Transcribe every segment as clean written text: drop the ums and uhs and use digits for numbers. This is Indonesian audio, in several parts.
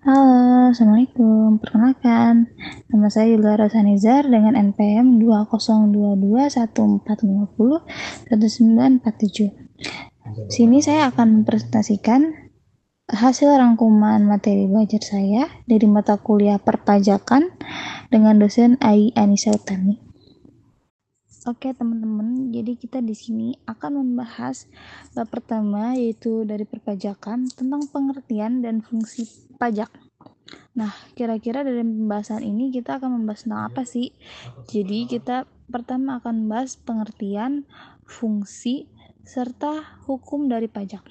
Halo, Assalamualaikum. Perkenalkan, nama saya Yulia Rosanizar dengan NPM 202214501947. Sini saya akan mempresentasikan hasil rangkuman materi belajar saya dari mata kuliah perpajakan dengan dosen Ai Anissa Utami. Oke teman-teman, jadi kita di sini akan membahas bab pertama yaitu dari perpajakan tentang pengertian dan fungsi pajak. Nah, kira-kira dari pembahasan ini kita akan membahas tentang apa sih? Jadi kita pertama akan membahas pengertian, fungsi, serta hukum dari pajak.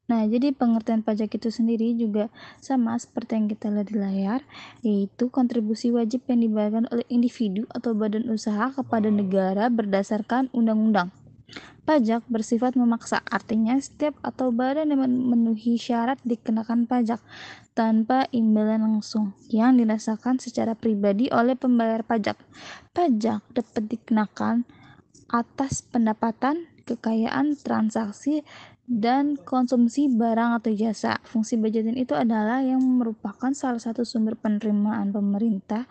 Nah, jadi pengertian pajak itu sendiri juga sama seperti yang kita lihat di layar, yaitu kontribusi wajib yang dibayarkan oleh individu atau badan usaha kepada negara berdasarkan undang-undang. Pajak bersifat memaksa, artinya setiap atau badan yang memenuhi syarat dikenakan pajak tanpa imbalan langsung yang dirasakan secara pribadi oleh pembayar pajak. Pajak dapat dikenakan atas pendapatan, kekayaan, transaksi, dan konsumsi barang atau jasa. Fungsi budgeting itu adalah yang merupakan salah satu sumber penerimaan pemerintah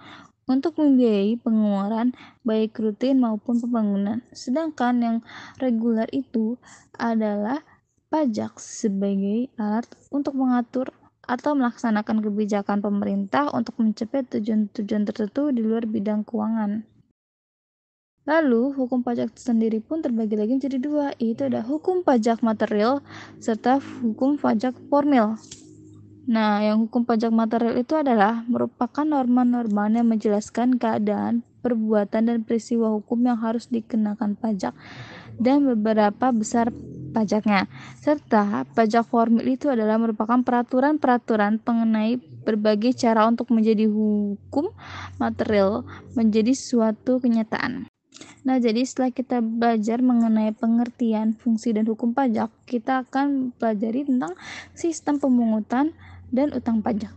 untuk membiayai pengeluaran baik rutin maupun pembangunan. Sedangkan yang reguler itu adalah pajak sebagai alat untuk mengatur atau melaksanakan kebijakan pemerintah untuk mencapai tujuan-tujuan tertentu di luar bidang keuangan. Lalu, hukum pajak sendiri pun terbagi lagi menjadi dua, yaitu ada hukum pajak material serta hukum pajak formil. Nah, yang hukum pajak material itu adalah merupakan norma-norma yang menjelaskan keadaan, perbuatan, dan peristiwa hukum yang harus dikenakan pajak dan beberapa besar pajaknya. Serta pajak formil itu adalah merupakan peraturan-peraturan mengenai berbagai cara untuk menjadi hukum material menjadi suatu kenyataan. Nah, jadi setelah kita belajar mengenai pengertian, fungsi, dan hukum pajak, kita akan pelajari tentang sistem pemungutan dan utang pajak.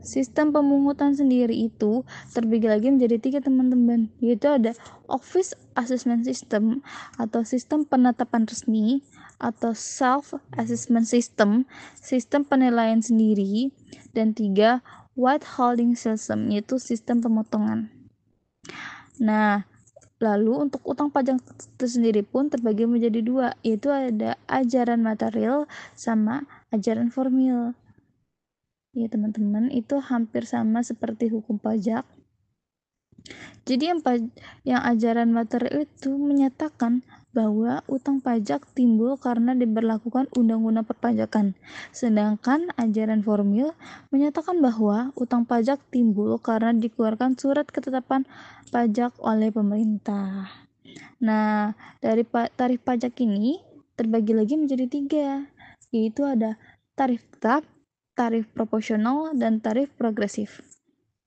Sistem pemungutan sendiri itu terbagi lagi menjadi 3 teman-teman, yaitu ada Office Assessment System atau sistem penetapan resmi atau Self Assessment System, sistem penilaian sendiri, dan 3 Withholding System, yaitu sistem pemotongan. Nah, lalu untuk utang pajak itu sendiri pun terbagi menjadi dua, yaitu ada ajaran material sama ajaran formil. Ya teman-teman, itu hampir sama seperti hukum pajak. Jadi yang ajaran material itu menyatakan bahwa utang pajak timbul karena diberlakukan undang-undang perpajakan. Sedangkan ajaran formil menyatakan bahwa utang pajak timbul karena dikeluarkan surat ketetapan pajak oleh pemerintah. Nah, dari tarif pajak ini terbagi lagi menjadi 3, yaitu ada tarif tetap, tarif proporsional, dan tarif progresif.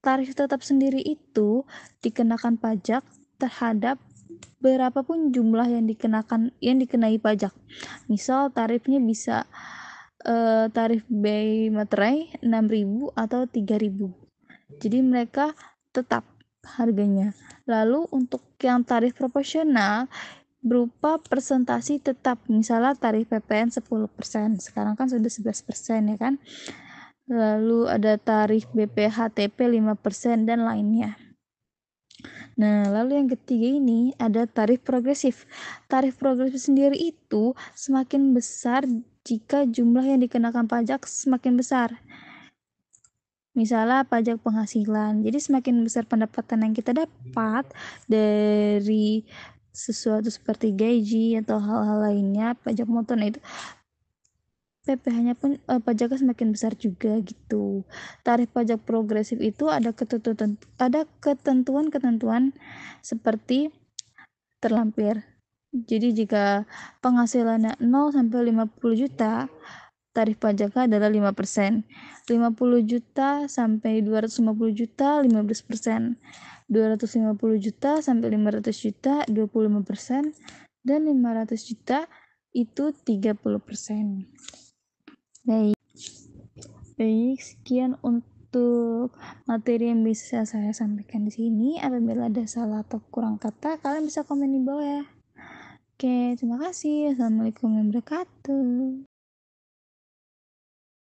Tarif tetap sendiri itu dikenakan pajak terhadap berapapun jumlah yang dikenai pajak. Misal tarifnya bisa tarif bei materai 6.000 atau 3.000. Jadi mereka tetap harganya. Lalu untuk yang tarif proporsional berupa presentasi tetap, misalnya tarif PPN 10%, sekarang kan sudah 11% ya kan. Lalu ada tarif BPHTP 5% dan lainnya. Nah, lalu yang ketiga ini ada tarif progresif. Tarif progresif sendiri itu semakin besar jika jumlah yang dikenakan pajak semakin besar. Misalnya pajak penghasilan. Jadi semakin besar pendapatan yang kita dapat dari sesuatu seperti gaji atau hal-hal lainnya, pajak motor, nah itu PPh-nya pun pajaknya semakin besar juga gitu. Tarif pajak progresif itu ada ketentuan-ketentuan seperti terlampir. Jadi jika penghasilannya 0 sampai 50 juta, tarif pajaknya adalah 5%. 50 juta sampai 250 juta 15%. 250 juta sampai 500 juta 25%, dan 500 juta itu 30%. Baik, sekian untuk materi yang bisa saya sampaikan di sini. Apabila ada salah atau kurang kata, kalian bisa komen di bawah ya. Oke, terima kasih. Assalamualaikum warahmatullahi wabarakatuh.